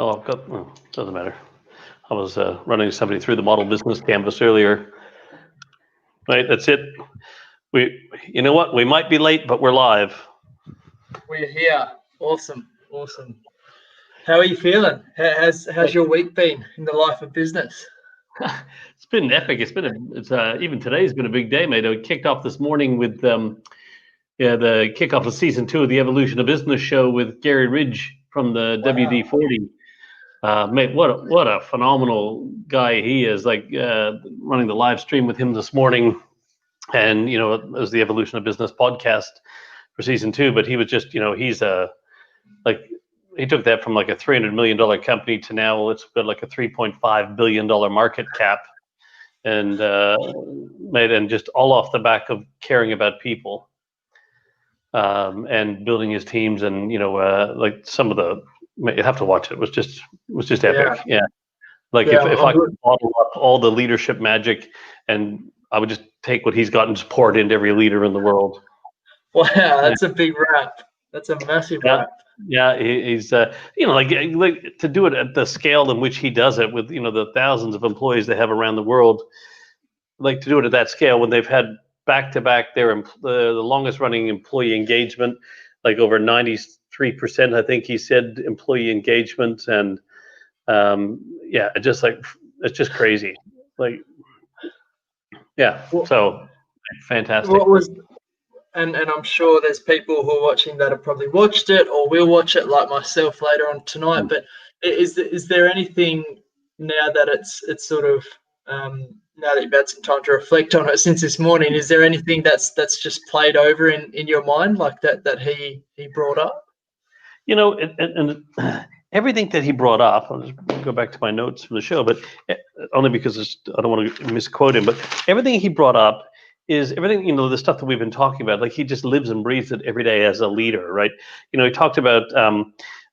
Oh, I've got. Oh, doesn't matter. I was running somebody through the model business canvas earlier. Right, that's it. You know what? We might be late, but we're live. We're here. Awesome. How are you feeling? How's your week been in the life of business? It's been epic. Even today's been a big day, mate. I kicked off this morning with the kickoff of season 2 of the Evolution of Business show with Gary Ridge from the WD-40. Mate, what a phenomenal guy he is. Running the live stream with him this morning, and it was the Evolution of Business podcast for season 2. But he was just, he took that from like a $300 million company to now it's got like a $3.5 billion market cap, and just all off the back of caring about people, and building his teams, and some of the, you have to watch it. It was just epic. Yeah. If I could bottle up all the leadership magic, and I would just take what he's got and just pour it into every leader in the world. Wow, that's a big wrap. That's a massive wrap. Yeah, he's to do it at the scale in which he does it, with the thousands of employees they have around the world, to do it at that scale when they've had back to back the longest running employee engagement, like over 93%, I think he said, employee engagement, and it's just crazy. So fantastic. What was And I'm sure there's people who are watching that have probably watched it or will watch it, like myself, later on tonight. But is there anything now that it's sort of now that you've had some time to reflect on it since this morning? Is there anything that's just played over in your mind, like that he brought up? And everything that he brought up, I'll just go back to my notes from the show, but only because I don't want to misquote him. But everything he brought up is everything, the stuff that we've been talking about. Like, he just lives and breathes it every day as a leader, right? He talked about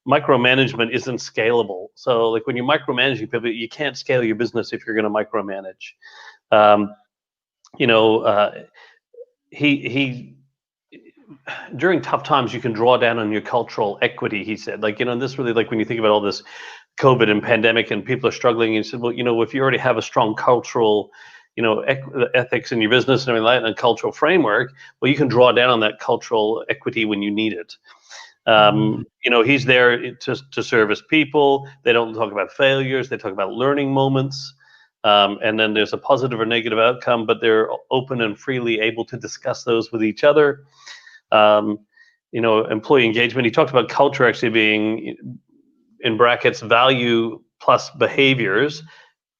micromanagement isn't scalable. So like when you're micromanaging people, you can't scale your business if you're going to micromanage. He during tough times, you can draw down on your cultural equity, he said. And this really, when you think about all this COVID and pandemic and people are struggling, he said, well, if you already have a strong cultural ethics in your business and everything like that, and a cultural framework, well, you can draw down on that cultural equity when you need it. He's there to service people. They don't talk about failures. They talk about learning moments. And then there's a positive or negative outcome, but they're open and freely able to discuss those with each other. Employee engagement. He talked about culture actually being, in brackets, value plus behaviors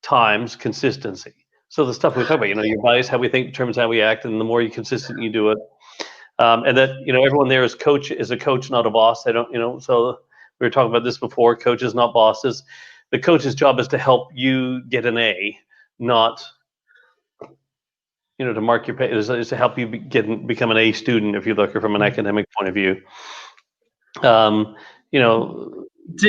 times consistency. So the stuff we talk about, your bias, how we think determines how we act, and the more you consistent you do it, and that everyone there is a coach, not a boss. They don't, so we were talking about this before. Coaches, not bosses. The coach's job is to help you get an A, not to mark your pay. Is to help you become an A student, if you look from an academic point of view. Did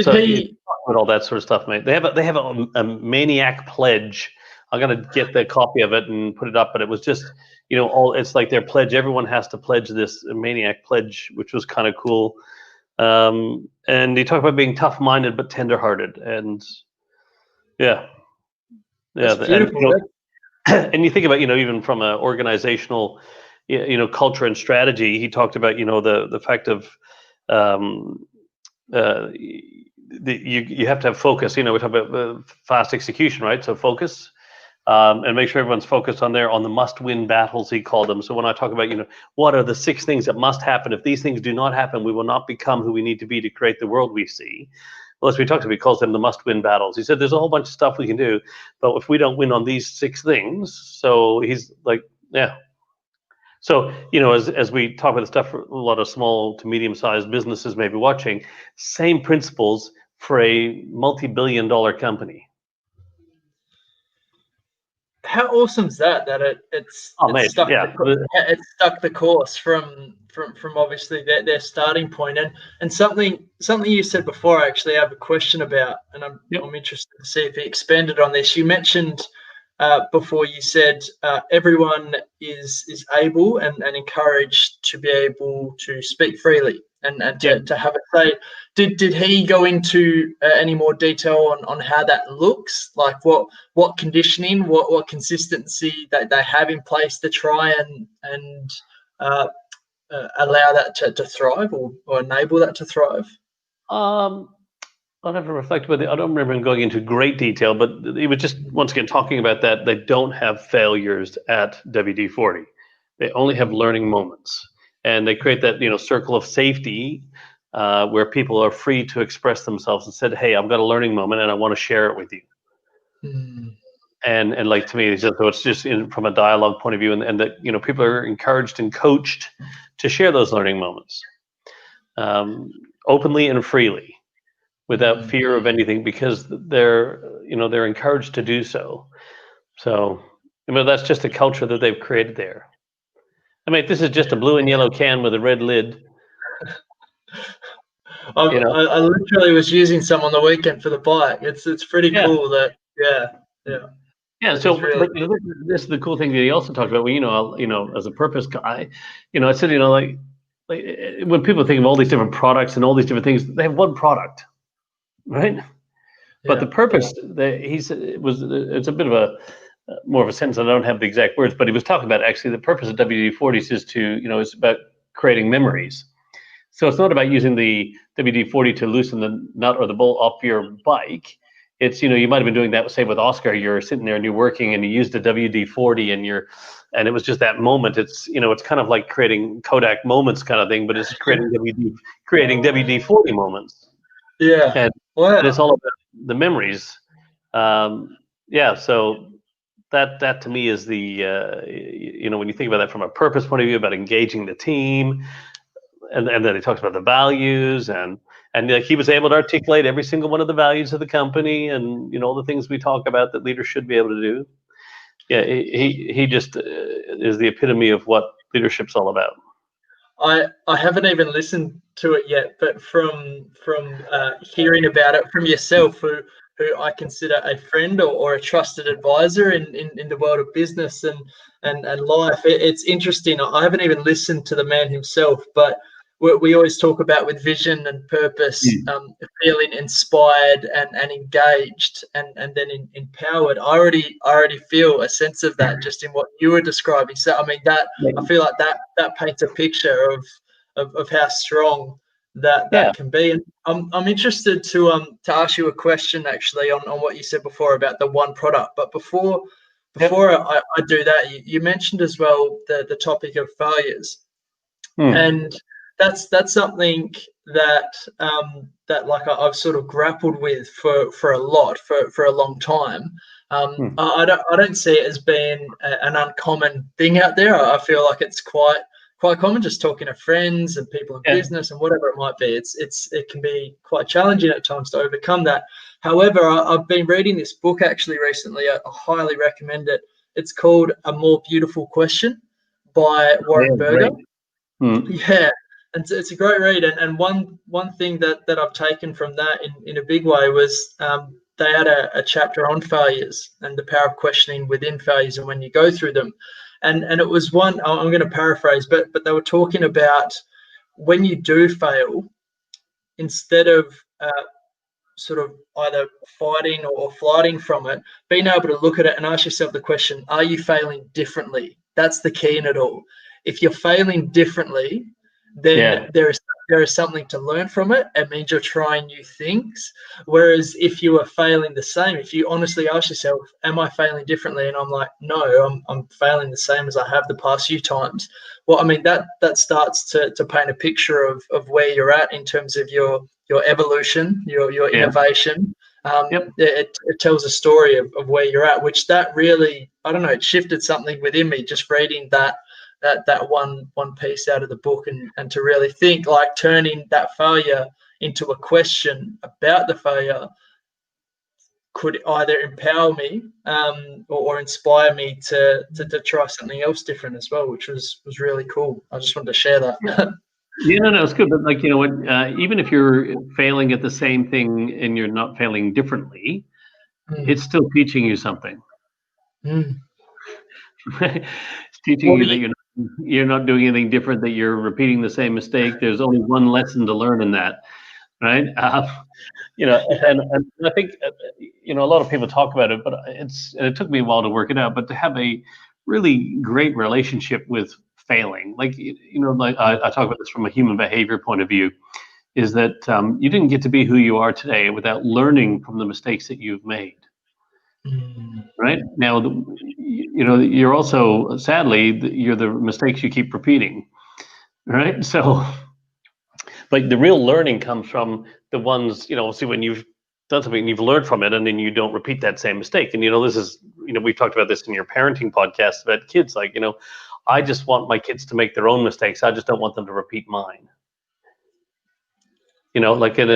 he with all that sort of stuff, mate? They have a maniac pledge. I'm gonna get the copy of it and put it up, but it was just, it's like their pledge. Everyone has to pledge this maniac pledge, which was kind of cool. And he talked about being tough-minded but tender-hearted, and That's beautiful. And you think about, even from an organizational, culture and strategy, he talked about, the fact of you have to have focus. We talk about fast execution, right? So focus. And make sure everyone's focused on the must-win battles, he called them. So when I talk about, what are the 6 things that must happen? If these things do not happen, we will not become who we need to be to create the world we see. Well, as we talked about, he calls them the must-win battles. He said there's a whole bunch of stuff we can do, but if we don't win on these 6 things, so he's like, yeah. So, as we talk about the stuff for a lot of small to medium-sized businesses maybe watching, same principles for a multi-billion-dollar company. How awesome is that it's stuck the course from obviously their starting point, and something you said before, I actually have a question about, and I'm interested to see if he expanded on this. You mentioned before, you said everyone is able and encouraged to be able to speak freely and Yeah. to have a say. Did he go into any more detail on how that looks? Like what conditioning, what consistency that they have in place to try and allow that to thrive or enable that to thrive? Um, I'll have to reflect about it. I don't remember him going into great detail, but he was just once again talking about that they don't have failures at WD-40. They only have learning moments, and they create that circle of safety where people are free to express themselves and said, "Hey, I've got a learning moment, and I want to share it with you." Mm. And like to me, it's just from a dialogue point of view, and that people are encouraged and coached to share those learning moments openly and freely, without fear of anything, because they're encouraged to do so. So that's just a culture that they've created there. I mean, this is just a blue and yellow can with a red lid. I literally was using some on the weekend for the bike. It's pretty Yeah. cool that Yeah. That So is really this is the cool thing that he also talked about. Well, as a purpose guy, I said, like when people think of all these different products and all these different things, they have one product, right? But the purpose that he said it's a bit of a more of a sentence. I don't have the exact words, but he was talking about actually the purpose of WD-40s is is about creating memories. So it's not about using the WD-40 to loosen the nut or the bolt off your bike. It's you might have been doing that, say with Oscar, you're sitting there and you're working and you use the WD-40 and it was just that moment. It's kind of like creating Kodak moments kind of thing, but it's creating WD-40 moments. Yeah. And Wow. it's all about the memories. So that to me is the when you think about that from a purpose point of view, about engaging the team, and then he talks about the values, and like he was able to articulate every single one of the values of the company, and all the things we talk about that leaders should be able to do. Yeah, he just is the epitome of what leadership's all about. I haven't even listened to it yet, but from hearing about it from yourself, who I consider a friend or a trusted advisor in the world of business and life, it's interesting. I haven't even listened to the man himself, but we always talk about with vision and purpose, feeling inspired and engaged and then empowered. I already feel a sense of that just in what you were describing. So I mean I feel like that paints a picture of how strong that can be. And I'm interested to ask you a question actually on what you said before about the one product. But before I do that, you mentioned as well the topic of failures. And that's something that like I've sort of grappled with for a long time. I don't see it as being an uncommon thing out there. I feel like it's quite common, just talking to friends and people in business and whatever it might be. It can be quite challenging at times to overcome that. However, I've been reading this book actually recently. I highly recommend it. It's called A More Beautiful Question by Warren Berger. Yeah, and it's a great read. And one thing that I've taken from that in a big way was they had a chapter on failures and the power of questioning within failures and when you go through them. And it was one, I'm going to paraphrase, but they were talking about when you do fail, instead of sort of either fighting or flighting from it, being able to look at it and ask yourself the question, are you failing differently? That's the key in it all. If you're failing differently, then there is something to learn from it. It means you're trying new things. Whereas if you are failing the same, if you honestly ask yourself, am I failing differently? And I'm like, no, I'm failing the same as I have the past few times. Well, I mean, that starts to paint a picture of where you're at in terms of your evolution, your innovation. It tells a story of where you're at, which that really, I don't know, it shifted something within me just reading that one piece out of the book and to really think, like, turning that failure into a question about the failure could either empower me or inspire me to try something else different as well, which was really cool. I just wanted to share that. No, it's good. But like, even if you're failing at the same thing and you're not failing differently, it's still teaching you something. It's teaching you that you're not You're not doing anything different, that you're repeating the same mistake. There's only one lesson to learn in that, right? And I think, a lot of people talk about it, but and it took me a while to work it out, but to have a really great relationship with failing, like, like I talk about this from a human behavior point of view, is that you didn't get to be who you are today without learning from the mistakes that you've made. Right now, you're also, sadly, you're the mistakes you keep repeating. Right. So, but the real learning comes from the ones, see, when you've done something and you've learned from it, and then you don't repeat that same mistake. And, this is, we've talked about this in your parenting podcast about kids. Like, I just want my kids to make their own mistakes. I just don't want them to repeat mine. And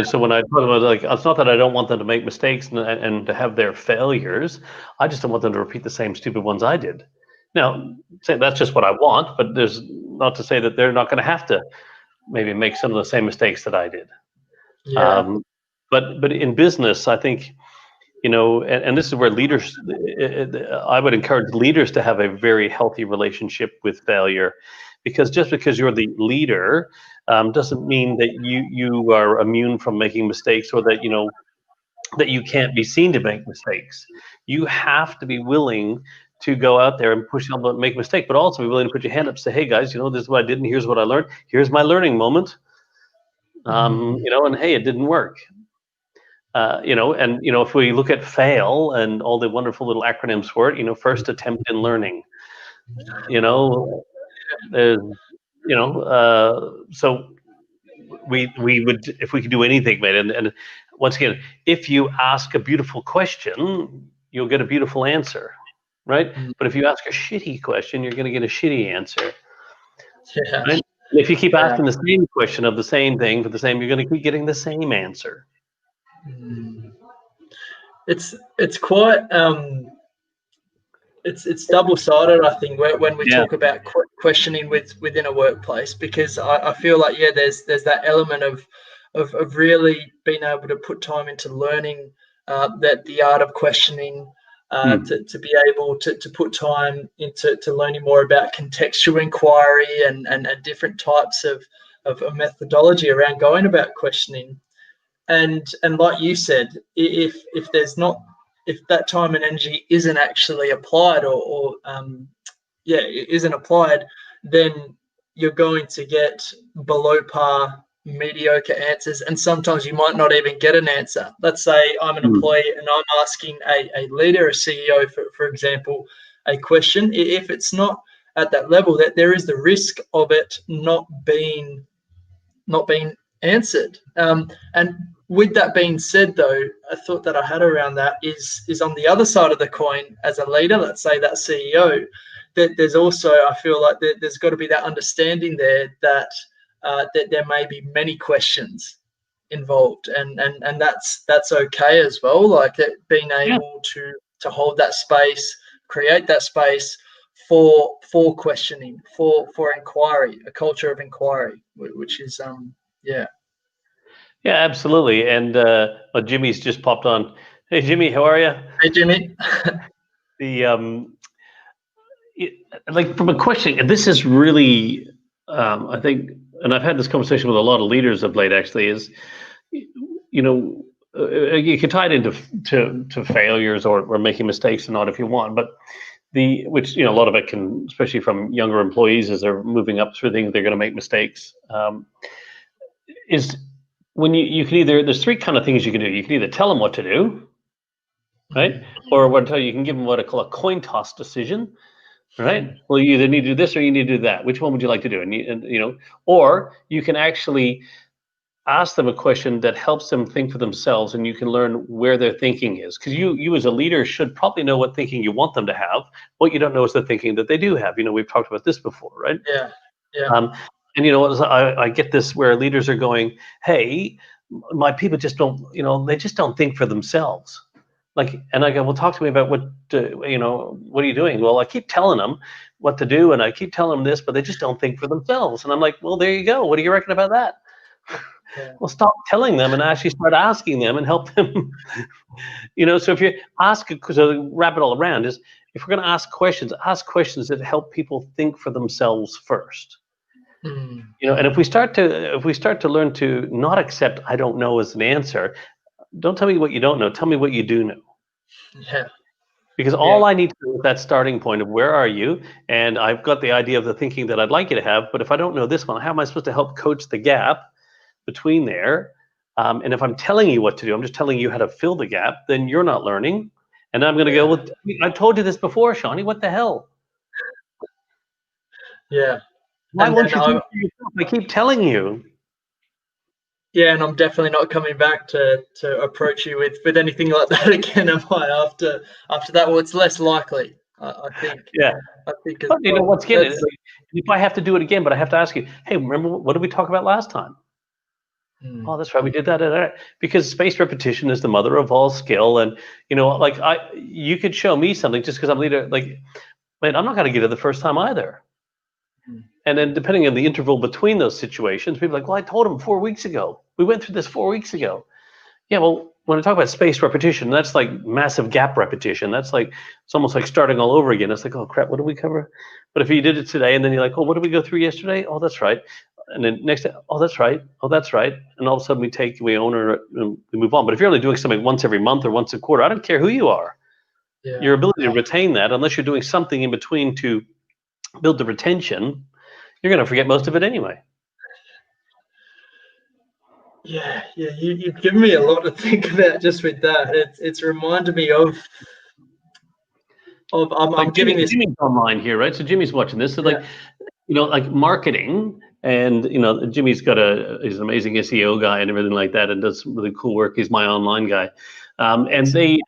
so when I talk about, like, it's not that I don't want them to make mistakes and to have their failures. I just don't want them to repeat the same stupid ones I did. Now, say that's just what I want, but there's not to say that they're not going to have to maybe make some of the same mistakes that I did. Yeah. But in business, I think, and this is where leaders, I would encourage leaders to have a very healthy relationship with failure, because just because you're the leader doesn't mean that you are immune from making mistakes, or that that you can't be seen to make mistakes. You have to be willing to go out there and push on, make a mistake, but also be willing to put your hand up and say, hey guys, this is what I did and here's what I learned. Here's my learning moment. And hey, it didn't work. If we look at FAIL and all the wonderful little acronyms for it, first attempt in learning, there's, so we would, if we could do anything, mate. And once again, if you ask a beautiful question, you'll get a beautiful answer, right? But if you ask a shitty question, you're going to get a shitty answer. Yeah. Right? And if you keep asking the same question of the same thing for the same, you're going to keep getting the same answer. It's quite it's double-sided, I think, when we talk about questioning within a workplace, because I feel like there's that element of really being able to put time into learning that the art of questioning, to be able to put time into learning more about contextual inquiry and different types of methodology around going about questioning. And like you said, if that time and energy isn't actually applied, or isn't applied, then you're going to get below par, mediocre answers, and sometimes you might not even get an answer. Let's say I'm an employee and I'm asking a leader, a CEO, for example, a question. If it's not at that level, that there is the risk of it not being answered. And with that being said, though, a thought that I had around that is on the other side of the coin, as a leader, let's say that CEO, that there's also, I feel like there's got to be that understanding there that there may be many questions involved, and that's okay as well. Like being able to hold that space, create that space for questioning, for inquiry, a culture of inquiry, which is yeah. Yeah, absolutely. And Jimmy's just popped on. Hey, Jimmy, how are you? Hey, Jimmy. Like, from a question, and this is really, I think, and I've had this conversation with a lot of leaders of late, actually, is, you can tie it into failures or making mistakes or not, if you want, but which a lot of it can, especially from younger employees as they're moving up through things, they're going to make mistakes. Is when you can either, there's three kind of things you can do. You can either tell them what to do, right? Or you can give them what I call a coin toss decision, right? Well, you either need to do this or you need to do that. Which one would you like to do? And or you can actually ask them a question that helps them think for themselves, and you can learn where their thinking is. Because you as a leader should probably know what thinking you want them to have. What you don't know is the thinking that they do have. We've talked about this before, right? Yeah. Yeah. And I get this where leaders are going, hey, my people just don't, they just don't think for themselves. Like, and I go, well, talk to me about what are you doing? Well, I keep telling them what to do, and I keep telling them this, but they just don't think for themselves. And I'm like, well, there you go. What do you reckon about that? Yeah. Well, stop telling them and actually start asking them and help them. So if you ask, so wrap it all around is, if we're going to ask questions that help people think for themselves first. Mm. And if we start to learn to not accept I don't know as an answer, don't tell me what you don't know. Tell me what you do know. Yeah. Because all I need to do is that starting point of where are you, and I've got the idea of the thinking that I'd like you to have. But if I don't know this one, how am I supposed to help coach the gap between there? And if I'm telling you what to do, I'm just telling you how to fill the gap. Then you're not learning, and I'm going to go, well, I told you this before, Shawnee. What the hell? Yeah. Why And won't then you do it for yourself? I keep telling you. Yeah, and I'm definitely not coming back to approach you with anything like that again, am I? After that, well, it's less likely. I think. Yeah. I think as But well. what's getting it? Like, if I have to do it again, but I have to ask you, hey, remember what did we talk about last time? Oh, that's right, we did that. Because spaced repetition is the mother of all skill, and like you could show me something just because I'm leader. Like, man, I'm not going to get it the first time either. And then depending on the interval between those situations, people are like, well, I told him 4 weeks ago. We went through this 4 weeks ago. Yeah, well, when I talk about spaced repetition, that's like massive gap repetition. That's like, it's almost like starting all over again. It's like, oh crap, what did we cover? But if you did it today and then you're like, oh, what did we go through yesterday? Oh, that's right. And then next day, oh, that's right. Oh, that's right. And all of a sudden we own it and we move on. But if you're only doing something once every month or once a quarter, I don't care who you are. Yeah. Your ability to retain that, unless you're doing something in between to build the retention, you're going to forget most of it anyway. Yeah, you've given me a lot to think about just with that. It's reminded me of I'm giving this. Jimmy's online here, right? So Jimmy's watching this. So like, like marketing, and Jimmy's he's an amazing SEO guy and everything like that, and does some really cool work. He's my online guy, and they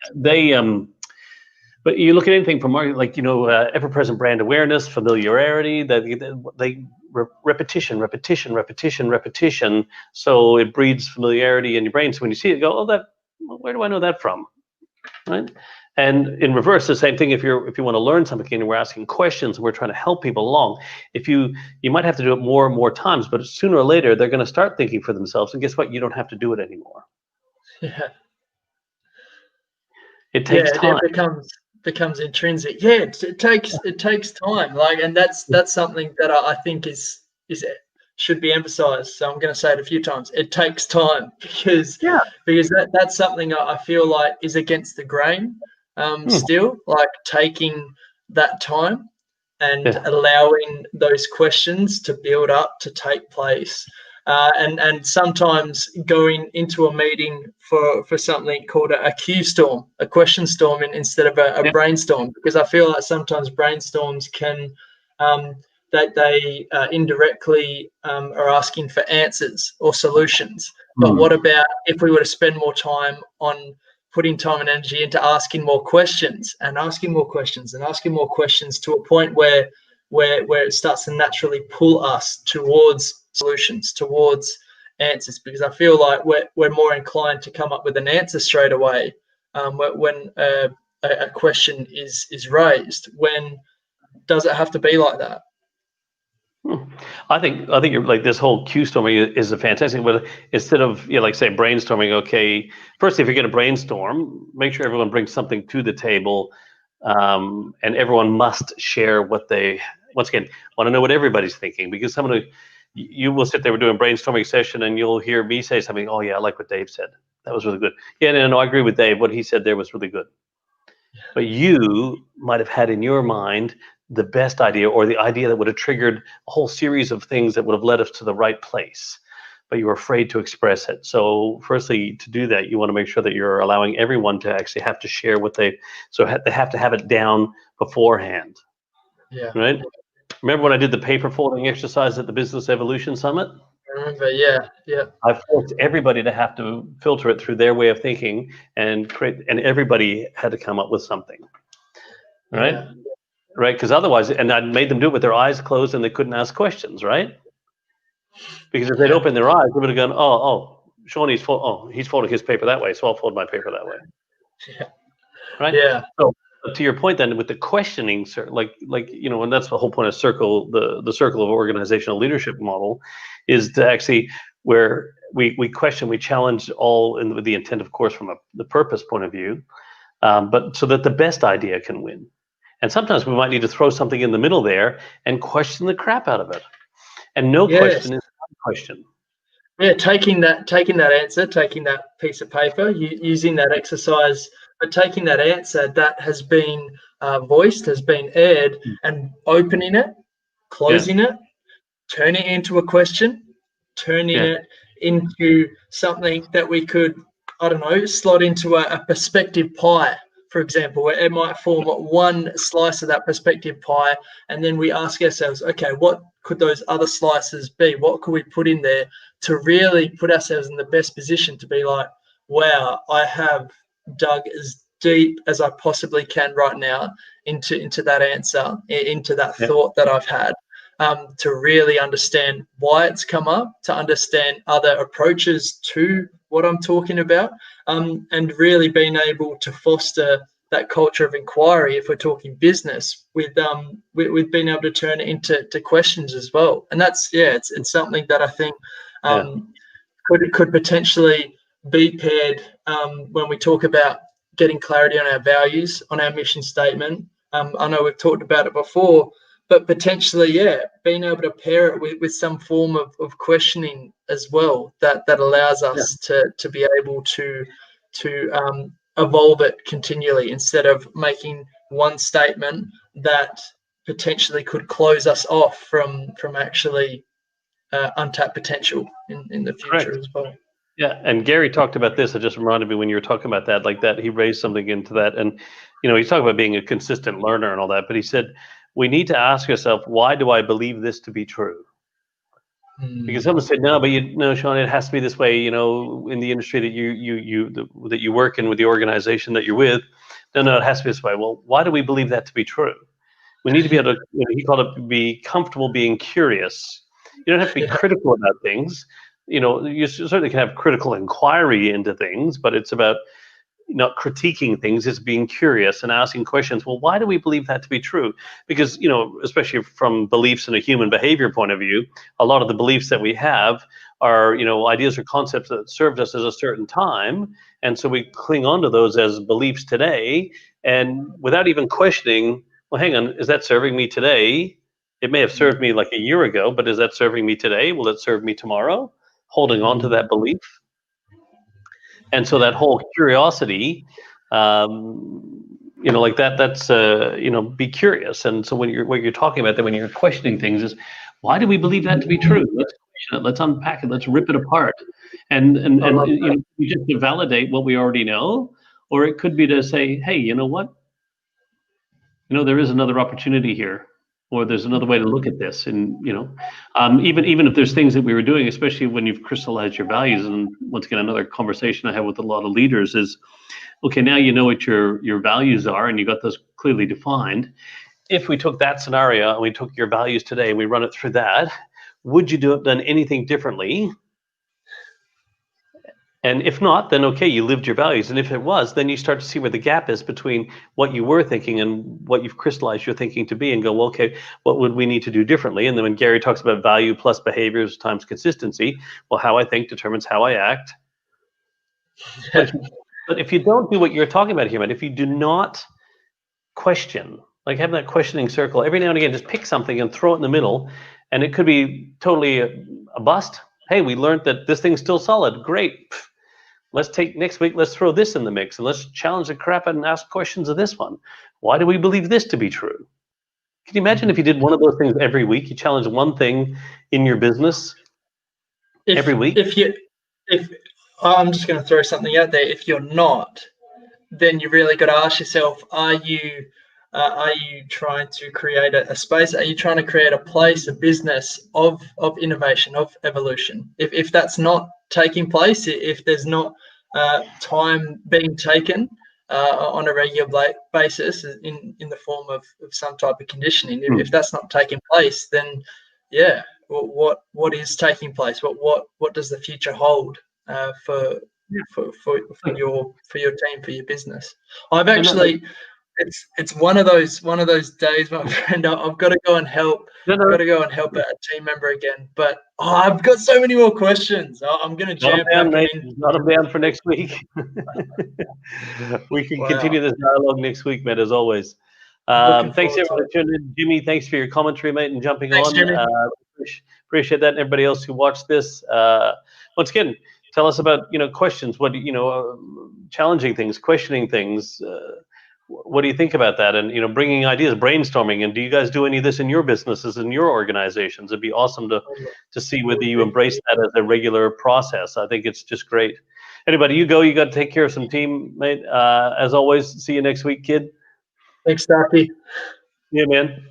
but you look at anything from marketing, like ever-present brand awareness, familiarity, repetition. So it breeds familiarity in your brain. So when you see it, go, oh, where do I know that from, right? And in reverse, the same thing. If you want to learn something and we're asking questions, we're trying to help people along. If you might have to do it more and more times, but sooner or later they're going to start thinking for themselves. And guess what? You don't have to do it anymore. Yeah. It takes time. It becomes intrinsic. Yeah, it takes time. Like, and that's something that I think is should be emphasized. So I'm going to say it a few times. It takes time because that's something I feel like is against the grain. Still, like taking that time and allowing those questions to build up, to take place. And sometimes going into a meeting for something called a Q storm, a question storm instead of a brainstorm, because I feel like sometimes brainstorms can they indirectly are asking for answers or solutions. But what about if we were to spend more time on putting time and energy into asking more questions and asking more questions and asking more questions to a point where it starts to naturally pull us towards solutions, towards answers, because I feel like we're more inclined to come up with an answer straight away when a question is raised. When does it have to be like that? I think you're like, this whole Q storming is a fantastic, but instead of like say brainstorming, okay, first if you're going to brainstorm, make sure everyone brings something to the table, and everyone must share what they once again want to know what everybody's thinking, because you will sit there, we're doing a brainstorming session and you'll hear me say something, oh yeah, I like what Dave said, that was really good. Yeah, no, I agree with Dave, what he said there was really good. But you might have had in your mind the best idea, or the idea that would have triggered a whole series of things that would have led us to the right place, but you were afraid to express it. So firstly, to do that, you want to make sure that you're allowing everyone to actually have to share what they have to have it down beforehand. Yeah. Right? Remember when I did the paper folding exercise at the Business Evolution Summit? I remember, yeah. I forced everybody to have to filter it through their way of thinking and everybody had to come up with something. Right? Yeah. Right, because otherwise, and I made them do it with their eyes closed and they couldn't ask questions, right? Because if they'd opened their eyes, they would have gone, oh, Shawnee's he's folding his paper that way, so I'll fold my paper that way. Yeah. Right? Yeah. So to your point then, with the questioning, and that's the whole point of the circle of organizational leadership model, is to actually where we question, we challenge all with the intent, of course, from the purpose point of view, but so that the best idea can win. And sometimes we might need to throw something in the middle there and question the crap out of it. And no Yes. question is a question. Yeah, taking that answer, taking that piece of paper, using that exercise, but taking that answer that has been voiced, has been aired, and opening it, closing it, turning it into a question, turning it into something that we could, I don't know, slot into a perspective pie, for example, where it might form one slice of that perspective pie, and then we ask ourselves, okay, what could those other slices be? What could we put in there to really put ourselves in the best position to be like, wow, I have dug as deep as I possibly can right now into that answer, into that thought that I've had, to really understand why it's come up, to understand other approaches to what I'm talking about, and really being able to foster that culture of inquiry, if we're talking business, with being able to turn it into questions as well. And that's, it's something that I think could potentially be paired when we talk about getting clarity on our values, on our mission statement. I know we've talked about it before, but potentially, being able to pair it with some form of questioning as well, that allows us to be able to evolve it continually, instead of making one statement that potentially could close us off from actually untapped potential in the future as well. Yeah, and Gary talked about this. It just reminded me when you were talking about that, like that, he raised something into that. And, he's talking about being a consistent learner and all that, but he said, we need to ask ourselves, why do I believe this to be true? Because someone said, no, but Sean, it has to be this way, in the industry that you work in, with the organization that you're with. No, it has to be this way. Well, why do we believe that to be true? We need to be able to, he called it, be comfortable being curious. You don't have to be critical about things. You certainly can have critical inquiry into things, but it's about not critiquing things. It's being curious and asking questions. Well, why do we believe that to be true? Because, especially from beliefs and a human behavior point of view, a lot of the beliefs that we have are, ideas or concepts that served us at a certain time. And so we cling on to those as beliefs today, and without even questioning, well, hang on, is that serving me today? It may have served me like a year ago, but is that serving me today? Will it serve me tomorrow? Holding on to that belief. And so that whole curiosity, like that's be curious. And so what you're talking about then when you're questioning things is, why do we believe that to be true? Let's question it, let's unpack it, let's rip it apart. And just to validate what we already know, or it could be to say, hey, you know what? There is another opportunity here, or there's another way to look at this. And even if there's things that we were doing, especially when you've crystallized your values, and once again, another conversation I have with a lot of leaders is, okay, now you know what your values are, and you got those clearly defined. If we took that scenario and we took your values today and we run it through that, would you have done anything differently? And if not, then okay, you lived your values. And if it was, then you start to see where the gap is between what you were thinking and what you've crystallized your thinking to be, and go, well, okay, what would we need to do differently? And then when Gary talks about value plus behaviors times consistency, well, how I think determines how I act. But if you don't do what you're talking about here, man, if you do not question, like have that questioning circle, every now and again, just pick something and throw it in the middle, and it could be totally a bust. Hey, we learned that this thing's still solid. Great. Let's take next week, let's throw this in the mix, and let's challenge the crap out and ask questions of this one. Why do we believe this to be true? Can you imagine if you did one of those things every week? You challenge one thing in your business every week? If I'm just going to throw something out there, if you're not, then you really got to ask yourself, are you trying to create a space? Are you trying to create a place, a business of innovation, of evolution? If that's not taking place, if there's not time being taken on a regular basis in the form of some type of conditioning, if that's not taking place, then what is taking place? What does the future hold for your team, for your business? I've actually it's one of those days, my friend. I've got to go and help. No, I've got no, to go and help a team member again. But I've got so many more questions. I'm going to not a jam ban, pack them mate. in. Not a ban for next week. We can Wow. continue this dialogue next week, mate, as always. Looking Thanks forward to everyone it. for tuning in. Jimmy, thanks for your commentary, mate, and jumping Thanks, on. Jimmy. Appreciate that, and everybody else who watched this. Once again, tell us about questions. What challenging things, questioning things. What do you think about that? And bringing ideas, brainstorming. And do you guys do any of this in your businesses, in your organizations? It'd be awesome to see whether you embrace that as a regular process. I think it's just great. Anybody, you go. You got to take care of some team, mate. As always, see you next week, kid. Thanks, Ducky. Yeah, man.